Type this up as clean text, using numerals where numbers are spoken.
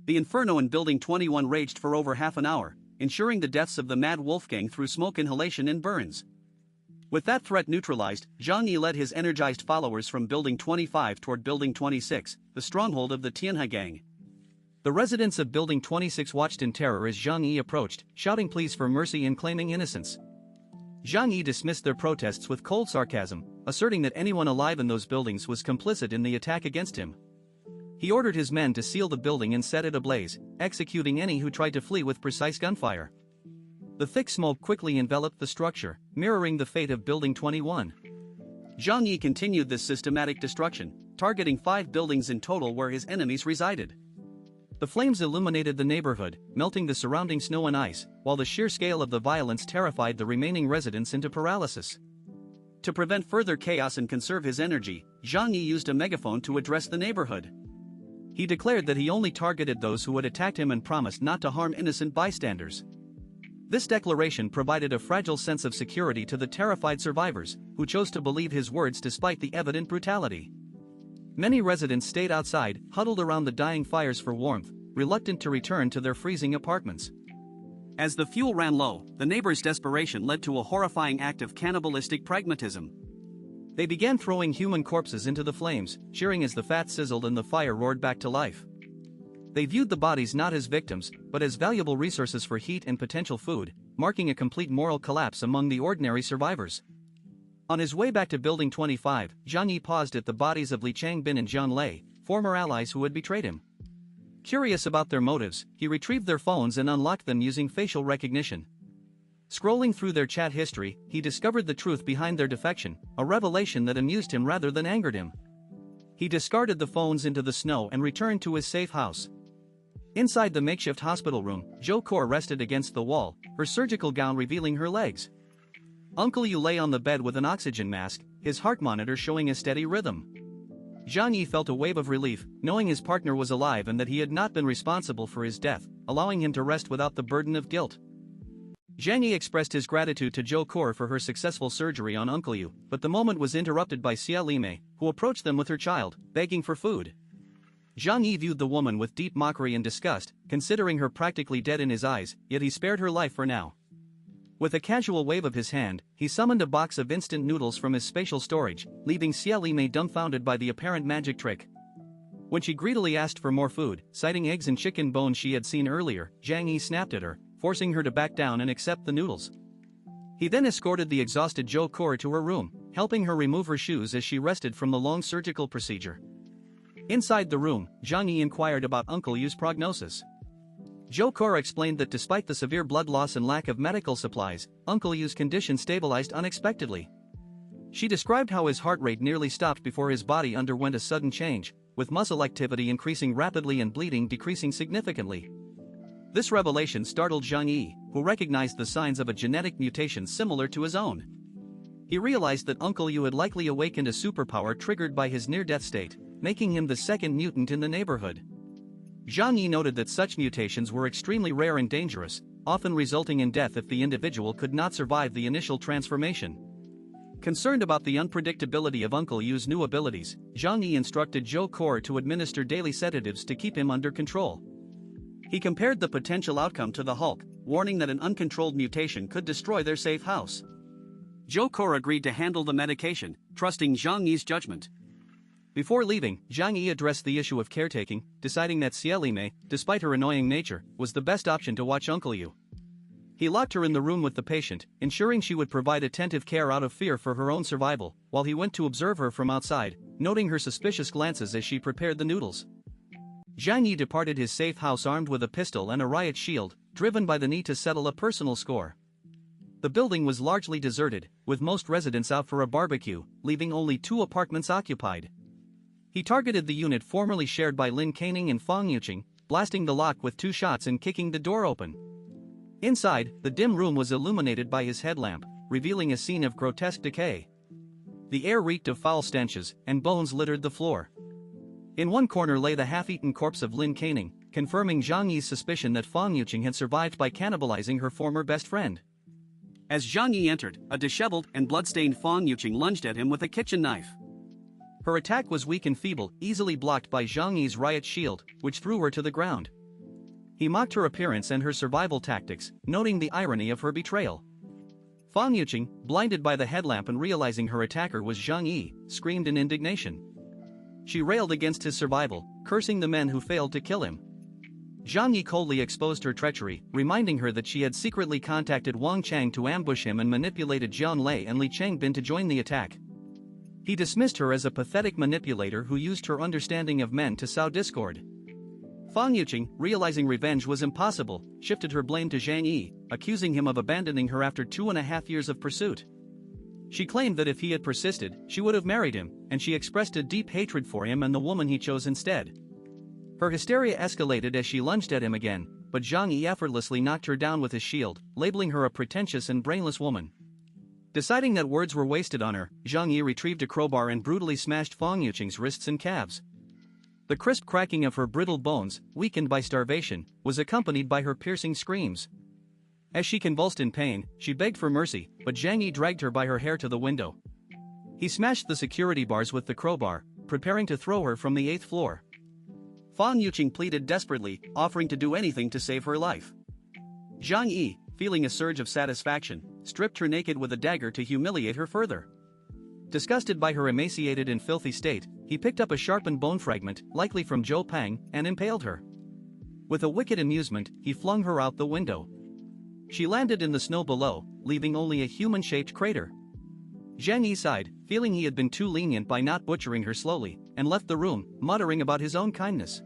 The inferno in Building 21 raged for over half an hour, ensuring the deaths of the Mad Wolfgang through smoke inhalation and burns. With that threat neutralized, Zhang Yi led his energized followers from Building 25 toward Building 26, the stronghold of the Tianhe gang. The residents of Building 26 watched in terror as Zhang Yi approached, shouting pleas for mercy and claiming innocence. Zhang Yi dismissed their protests with cold sarcasm, asserting that anyone alive in those buildings was complicit in the attack against him. He ordered his men to seal the building and set it ablaze, executing any who tried to flee with precise gunfire. The thick smoke quickly enveloped the structure, mirroring the fate of Building 21. Zhang Yi continued this systematic destruction, targeting 5 buildings in total where his enemies resided. The flames illuminated the neighborhood, melting the surrounding snow and ice, while the sheer scale of the violence terrified the remaining residents into paralysis. To prevent further chaos and conserve his energy, Zhang Yi used a megaphone to address the neighborhood. He declared that he only targeted those who had attacked him and promised not to harm innocent bystanders. This declaration provided a fragile sense of security to the terrified survivors, who chose to believe his words despite the evident brutality. Many residents stayed outside, huddled around the dying fires for warmth, reluctant to return to their freezing apartments. As the fuel ran low, the neighbors' desperation led to a horrifying act of cannibalistic pragmatism. They began throwing human corpses into the flames, cheering as the fat sizzled and the fire roared back to life. They viewed the bodies not as victims, but as valuable resources for heat and potential food, marking a complete moral collapse among the ordinary survivors. On his way back to Building 25, Zhang Yi paused at the bodies of Li Changbin and Zhang Lei, former allies who had betrayed him. Curious about their motives, he retrieved their phones and unlocked them using facial recognition. Scrolling through their chat history, he discovered the truth behind their defection, a revelation that amused him rather than angered him. He discarded the phones into the snow and returned to his safe house. Inside the makeshift hospital room, Zhou Kor rested against the wall, her surgical gown revealing her legs. Uncle Yu lay on the bed with an oxygen mask, his heart monitor showing a steady rhythm. Zhang Yi felt a wave of relief, knowing his partner was alive and that he had not been responsible for his death, allowing him to rest without the burden of guilt. Zhang Yi expressed his gratitude to Zhou Kor for her successful surgery on Uncle Yu, but the moment was interrupted by Xia Limei, who approached them with her child, begging for food. Zhang Yi viewed the woman with deep mockery and disgust, considering her practically dead in his eyes, yet he spared her life for now. With a casual wave of his hand, he summoned a box of instant noodles from his spatial storage, leaving Xia Limei dumbfounded by the apparent magic trick. When she greedily asked for more food, citing eggs and chicken bones she had seen earlier, Zhang Yi snapped at her, forcing her to back down and accept the noodles. He then escorted the exhausted Zhou Kor to her room, helping her remove her shoes as she rested from the long surgical procedure. Inside the room, Zhang Yi inquired about Uncle Yu's prognosis. Zhou Kor explained that despite the severe blood loss and lack of medical supplies, Uncle Yu's condition stabilized unexpectedly. She described how his heart rate nearly stopped before his body underwent a sudden change, with muscle activity increasing rapidly and bleeding decreasing significantly. This revelation startled Zhang Yi, who recognized the signs of a genetic mutation similar to his own. He realized that Uncle Yu had likely awakened a superpower triggered by his near-death state, making him the second mutant in the neighborhood. Zhang Yi noted that such mutations were extremely rare and dangerous, often resulting in death if the individual could not survive the initial transformation. Concerned about the unpredictability of Uncle Yu's new abilities, Zhang Yi instructed Zhou Kor to administer daily sedatives to keep him under control. He compared the potential outcome to the Hulk, warning that an uncontrolled mutation could destroy their safe house. Zhou Kor agreed to handle the medication, trusting Zhang Yi's judgment. Before leaving, Zhang Yi addressed the issue of caretaking, deciding that Xia Limei, despite her annoying nature, was the best option to watch Uncle Yu. He locked her in the room with the patient, ensuring she would provide attentive care out of fear for her own survival, while he went to observe her from outside, noting her suspicious glances as she prepared the noodles. Zhang Yi departed his safe house armed with a pistol and a riot shield, driven by the need to settle a personal score. The building was largely deserted, with most residents out for a barbecue, leaving only 2 apartments occupied. He targeted the unit formerly shared by Lin Caning and Fang Yuqing, blasting the lock with 2 shots and kicking the door open. Inside, the dim room was illuminated by his headlamp, revealing a scene of grotesque decay. The air reeked of foul stenches, and bones littered the floor. In one corner lay the half-eaten corpse of Lin Caning, confirming Zhang Yi's suspicion that Fang Yuqing had survived by cannibalizing her former best friend. As Zhang Yi entered, a disheveled and blood-stained Fang Yuqing lunged at him with a kitchen knife. Her attack was weak and feeble, easily blocked by Zhang Yi's riot shield, which threw her to the ground. He mocked her appearance and her survival tactics, noting the irony of her betrayal. Fang Yuqing, blinded by the headlamp and realizing her attacker was Zhang Yi, screamed in indignation. She railed against his survival, cursing the men who failed to kill him. Zhang Yi coldly exposed her treachery, reminding her that she had secretly contacted Wang Chang to ambush him and manipulated Jian Lei and Li Changbin to join the attack. He dismissed her as a pathetic manipulator who used her understanding of men to sow discord. Fang Yuqing, realizing revenge was impossible, shifted her blame to Zhang Yi, accusing him of abandoning her after 2.5 years of pursuit. She claimed that if he had persisted, she would have married him, and she expressed a deep hatred for him and the woman he chose instead. Her hysteria escalated as she lunged at him again, but Zhang Yi effortlessly knocked her down with his shield, labeling her a pretentious and brainless woman. Deciding that words were wasted on her, Zhang Yi retrieved a crowbar and brutally smashed Fang Yuqing's wrists and calves. The crisp cracking of her brittle bones, weakened by starvation, was accompanied by her piercing screams. As she convulsed in pain, she begged for mercy, but Zhang Yi dragged her by her hair to the window. He smashed the security bars with the crowbar, preparing to throw her from the 8th floor. Fang Yuqing pleaded desperately, offering to do anything to save her life. Zhang Yi, feeling a surge of satisfaction, stripped her naked with a dagger to humiliate her further. Disgusted by her emaciated and filthy state, he picked up a sharpened bone fragment, likely from Zhou Pang, and impaled her. With a wicked amusement, he flung her out the window. She landed in the snow below, leaving only a human-shaped crater. Zhang Yi sighed, feeling he had been too lenient by not butchering her slowly, and left the room, muttering about his own kindness.